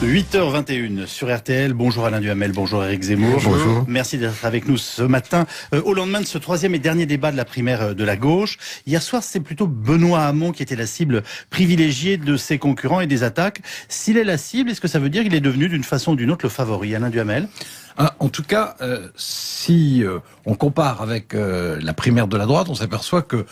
8h21 sur RTL. Bonjour Alain Duhamel, bonjour Éric Zemmour. Bonjour. Merci d'être avec nous ce matin. Au lendemain de ce troisième et dernier débat de la primaire de la gauche, hier soir c'est plutôt Benoît Hamon qui était la cible privilégiée de ses concurrents et des attaques. S'il est la cible, est-ce que ça veut dire qu'il est devenu d'une façon ou d'une autre le favori, Alain Duhamel? En tout cas, si on compare avec la primaire de la droite, on s'aperçoit que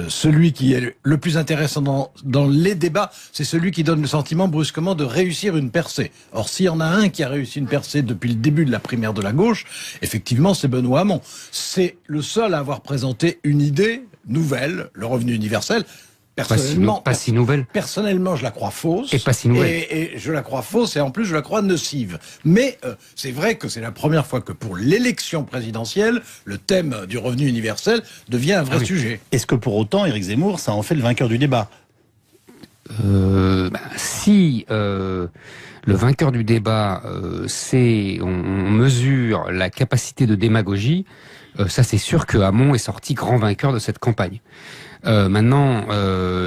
celui qui est le plus intéressant dans les débats, c'est celui qui donne le sentiment brusquement de réussir une percée. Or, s'il y en a un qui a réussi une percée depuis le début de la primaire de la gauche, effectivement, c'est Benoît Hamon. C'est le seul à avoir présenté une idée nouvelle, le revenu universel. Personnellement, pas si nouvelle. Personnellement, je la crois fausse. Et pas si nouvelle. Et je la crois fausse et en plus je la crois nocive. Mais c'est vrai que c'est la première fois que pour l'élection présidentielle, le thème du revenu universel devient un vrai sujet. Est-ce que pour autant, Éric Zemmour, ça en fait le vainqueur du débat? Si le vainqueur du débat, on mesure la capacité de démagogie, ça c'est sûr que Hamon est sorti grand vainqueur de cette campagne. Maintenant,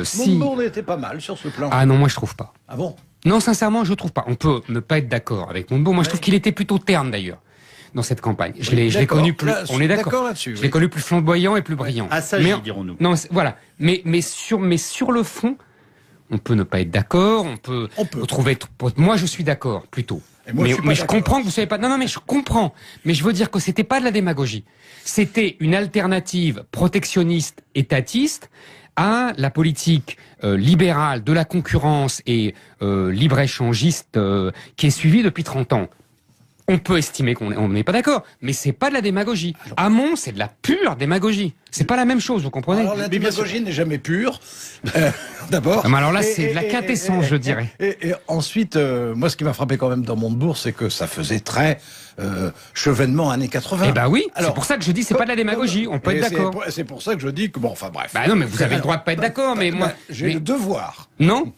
si... Montebourg était pas mal sur ce plan. Ah non, moi je trouve pas. Ah bon? Non, sincèrement, je trouve pas. On peut ne pas être d'accord avec Montebourg. Moi, je trouve qu'il était plutôt terne d'ailleurs dans cette campagne. Je l'ai connu plus. Là, on est d'accord là-dessus. Je l'ai connu plus flamboyant et plus brillant. Ah ça, dirons-nous. Non, voilà. Mais sur le fond, on peut ne pas être d'accord. On peut trouver. Moi, je suis d'accord plutôt. Mais je comprends que vous savez pas. Non, mais je comprends. Mais je veux dire que c'était pas de la démagogie. C'était une alternative protectionniste, étatiste à la politique libérale de la concurrence et libre-échangiste qui est suivie depuis 30 ans. On peut estimer qu'on n'est pas d'accord, mais c'est pas de la démagogie. Hamon, c'est de la pure démagogie. C'est pas la même chose, vous comprenez? Alors la démagogie n'est jamais pure, d'abord. Mais alors là, c'est de la quintessence, je dirais. Et ensuite, moi, ce qui m'a frappé quand même dans Montebourg, c'est que ça faisait très chevènement années 80. Eh ben oui, alors, c'est pour ça que je dis c'est pas de la démagogie, on peut être d'accord. C'est pour ça que je dis que, bon, enfin bref. Bah non, mais vous avez le droit de pas être d'accord, mais moi... J'ai le devoir. Non,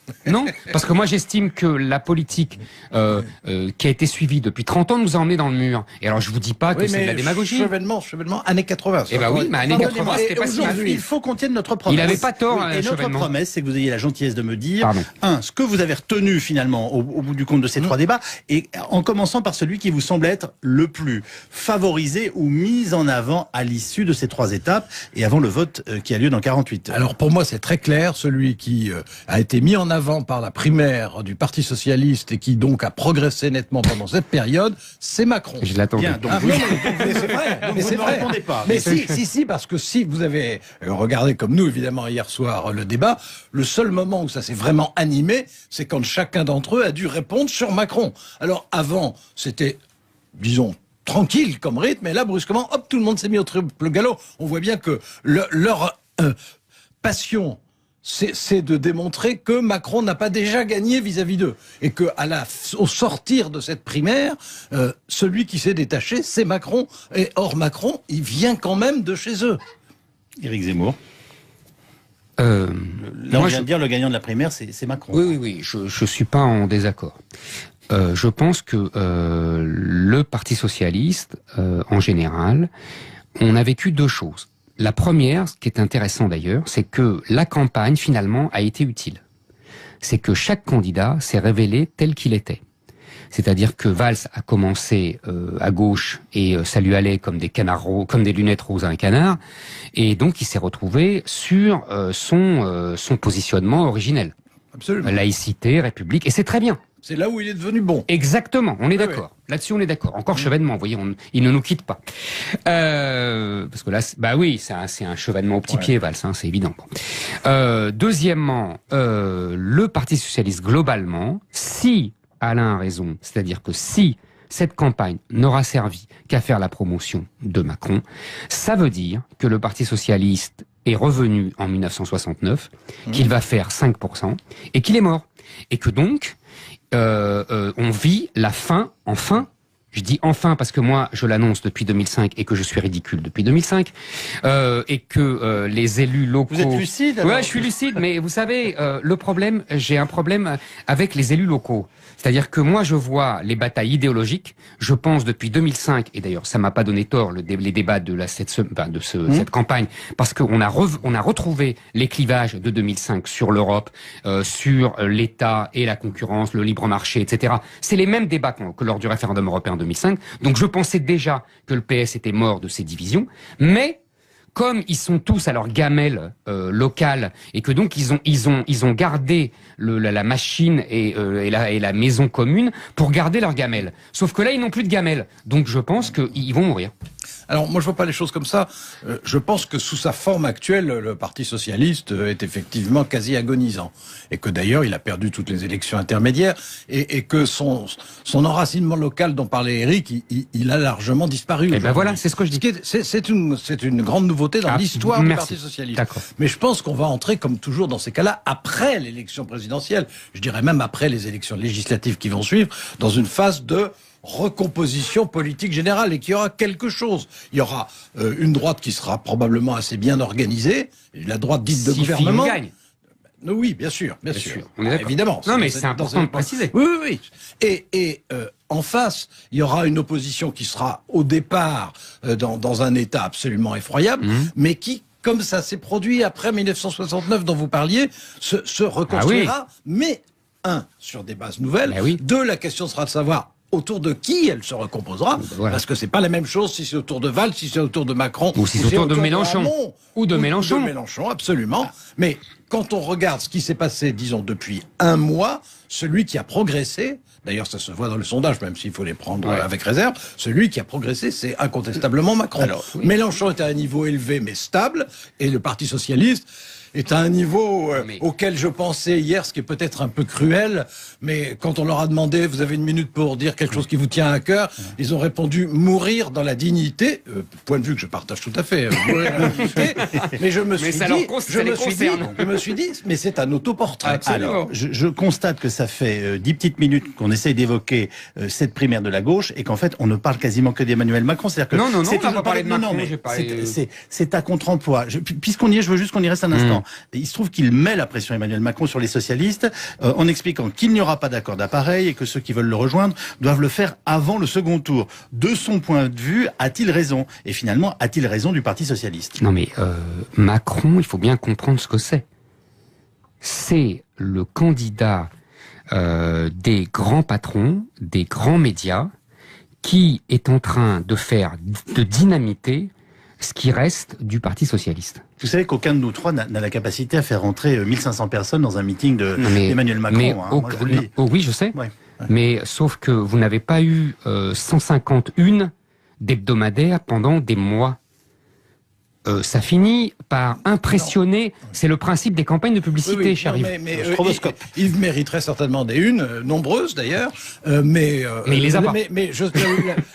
parce que moi j'estime que la politique qui a été suivie depuis 30 ans nous a emmenés dans le mur. Et alors je vous dis pas que c'est de la démagogie. Chevènement, années 80. Eh ben oui, mais années 80, c'était pas si mal. Il faut qu'on tienne notre promesse. Il avait pas tort, et notre Chevènement. promesse, c'est que vous ayez la gentillesse de me dire, ce que vous avez retenu finalement au bout du compte de ces trois débats, et en commençant par celui qui vous semble être le plus favorisé ou mis en avant à l'issue de ces trois étapes et avant le vote qui a lieu dans 48 heures. Alors pour moi, c'est très clair, celui qui a été mis en avant par la primaire du Parti Socialiste et qui donc a progressé nettement pendant cette période, c'est Macron. Je l'attendais. Bien, donc c'est vrai. donc vous ne répondez pas. Mais si, parce que si vous avez regardé comme nous, évidemment, hier soir, le débat, le seul moment où ça s'est vraiment animé, c'est quand chacun d'entre eux a dû répondre sur Macron. Alors avant, c'était, disons, tranquille comme rythme, et là, brusquement, hop, tout le monde s'est mis au triple galop. On voit bien que leur passion, c'est de démontrer que Macron n'a pas déjà gagné vis-à-vis d'eux. Et que au sortir de cette primaire, celui qui s'est détaché, c'est Macron. Et or, Macron, il vient quand même de chez eux. Éric Zemmour. Là, on vient de dire le gagnant de la primaire, c'est Macron. Oui, je suis pas en désaccord. Je pense que le Parti Socialiste, en général, on a vécu deux choses. La première, ce qui est intéressant d'ailleurs, c'est que la campagne, finalement, a été utile. C'est que chaque candidat s'est révélé tel qu'il était. C'est-à-dire que Valls a commencé à gauche et ça lui allait comme des lunettes roses à un canard, et donc il s'est retrouvé sur son positionnement originel. Absolument. Laïcité, République, et c'est très bien. C'est là où il est devenu bon. Exactement, on est d'accord. Oui. Là-dessus, on est d'accord. Encore Chevènement, vous voyez, il ne nous quitte pas. Parce que là, bah oui, c'est un Chevènement au petit pied, Valls, hein, c'est évident. Deuxièmement, le Parti Socialiste, globalement, si Alain a raison, c'est-à-dire que si cette campagne n'aura servi qu'à faire la promotion de Macron, ça veut dire que le Parti Socialiste est revenu en 1969, qu'il va faire 5%, et qu'il est mort. Et que donc, on vit la fin, enfin, Je dis enfin parce que moi, je l'annonce depuis 2005 et que je suis ridicule depuis 2005 et que les élus locaux... Vous êtes lucide alors? Ouais, je suis lucide, mais vous savez, le problème, j'ai un problème avec les élus locaux. C'est-à-dire que moi, je vois les batailles idéologiques. Je pense depuis 2005, et d'ailleurs, ça m'a pas donné tort les débats de cette campagne, parce qu'on a retrouvé les clivages de 2005 sur l'Europe, sur l'État et la concurrence, le libre marché, etc. C'est les mêmes débats que lors du référendum européen 2005. Donc, je pensais déjà que le PS était mort de ses divisions, mais comme ils sont tous à leur gamelle locale et que donc ils ont gardé la machine et la maison commune pour garder leur gamelle. Sauf que là ils n'ont plus de gamelle, donc je pense qu'ils vont mourir. Alors moi je vois pas les choses comme ça. Je pense que sous sa forme actuelle, le Parti socialiste est effectivement quasi agonisant et que d'ailleurs il a perdu toutes les élections intermédiaires et que son enracinement local dont parlait Éric, il a largement disparu. Et ben voilà, c'est ce que je dis. C'est une grande nouveauté dans l'histoire du Parti socialiste. Mais je pense qu'on va entrer comme toujours dans ces cas-là après l'élection présidentielle. Je dirais même après les élections législatives qui vont suivre, dans une phase de recomposition politique générale et qu'il y aura quelque chose. Il y aura une droite qui sera probablement assez bien organisée, la droite dite de gouvernement. Gagne. Oui, bien sûr. Évidemment. Non, mais c'est important de préciser. Oui. Et en face, il y aura une opposition qui sera au départ dans un état absolument effroyable, mais qui, comme ça s'est produit après 1969 dont vous parliez, se reconstruira, mais sur des bases nouvelles. Deux, la question sera de savoir autour de qui elle se recomposera, parce que c'est pas la même chose si c'est autour de Valls, si c'est autour de Macron, ou si c'est autour de Mélenchon, ou de Mélenchon. De Mélenchon, absolument. Mais quand on regarde ce qui s'est passé, disons, depuis un mois, celui qui a progressé, d'ailleurs ça se voit dans le sondage, même s'il faut les prendre avec réserve, celui qui a progressé, c'est incontestablement Macron. Alors, Mélenchon est à un niveau élevé mais stable, et le Parti socialiste est à un niveau auquel je pensais hier, ce qui est peut-être un peu cruel, mais quand on leur a demandé, vous avez une minute pour dire quelque chose qui vous tient à cœur, ils ont répondu mourir dans la dignité, point de vue que je partage tout à fait, mourir dans la dignité, mais je me suis dit, mais c'est un autoportrait. Alors, je constate que ça fait 10 petites minutes qu'on essaye d'évoquer cette primaire de la gauche et qu'en fait, on ne parle quasiment que d'Emmanuel Macron. C'est-à-dire que non, on n'a pas parlé de Macron. C'est à contre-emploi. Puisqu'on y est, je veux juste qu'on y reste un instant. Il se trouve qu'il met la pression Emmanuel Macron sur les socialistes en expliquant qu'il n'y aura pas d'accord d'appareil et que ceux qui veulent le rejoindre doivent le faire avant le second tour. De son point de vue, a-t-il raison? Et finalement, a-t-il raison du Parti socialiste? Non mais Macron, il faut bien comprendre ce que c'est. C'est le candidat des grands patrons, des grands médias, qui est en train de dynamiter ce qui reste du Parti socialiste. Vous savez qu'aucun de nous trois n'a la capacité à faire rentrer 1500 personnes dans un meeting d'Emmanuel Macron. Moi, je vous le dis. Oui, je sais. Mais sauf que vous n'avez pas eu 151 d'hebdomadaires pendant des mois. Ça finit par impressionner. C'est le principe des campagnes de publicité, cher Yves. Yves mériterait certainement des nombreuses d'ailleurs, mais il les a pas. Mais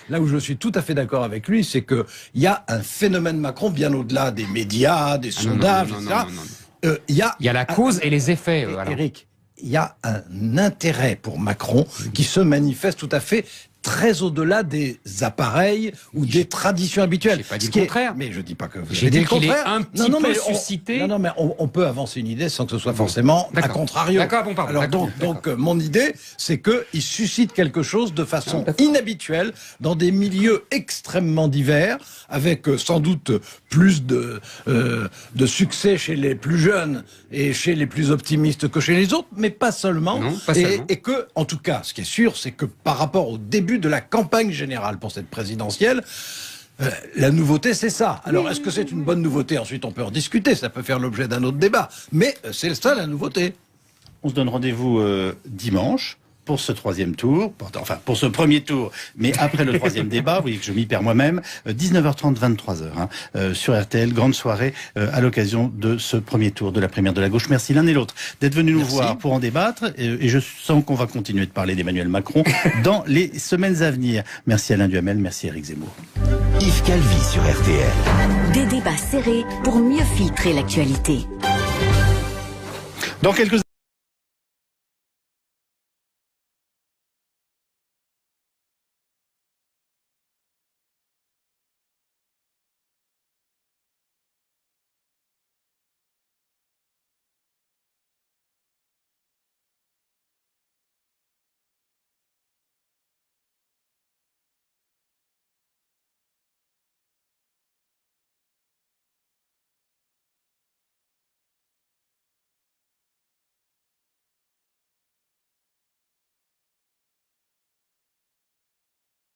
là où je suis tout à fait d'accord avec lui, c'est que il y a un phénomène Macron bien au-delà des médias, des sondages, etc. Il y a la cause et les effets. Éric, il y a un intérêt pour Macron qui se manifeste tout à fait très au-delà des appareils ou des traditions habituelles. J'ai pas dit le contraire. Mais je dis pas que vous avez dit le contraire. Est un petit peu suscité. Non, mais on peut avancer une idée sans que ce soit forcément à contrario. D'accord, bon, pardon. Alors donc mon idée, c'est que il suscite quelque chose de façon inhabituelle dans des milieux extrêmement divers, avec sans doute plus de succès chez les plus jeunes et chez les plus optimistes que chez les autres, mais pas seulement. Non, pas seulement. Et que, en tout cas, ce qui est sûr, c'est que par rapport au début de la campagne générale pour cette présidentielle, la nouveauté, c'est ça. Alors, est-ce que c'est une bonne nouveauté? Ensuite, on peut en discuter, ça peut faire l'objet d'un autre débat. Mais c'est ça, la nouveauté. On se donne rendez-vous dimanche pour ce troisième tour, enfin pour ce premier tour, mais après le troisième débat, vous voyez que je m'y perds moi-même, 19h30, 23h, sur RTL, grande soirée à l'occasion de ce premier tour de la primaire de la gauche. Merci l'un et l'autre d'être venus nous voir pour en débattre, et je sens qu'on va continuer de parler d'Emmanuel Macron dans les semaines à venir. Merci Alain Duhamel, merci Éric Zemmour. Yves Calvi sur RTL. Des débats serrés pour mieux filtrer l'actualité. Dans quelques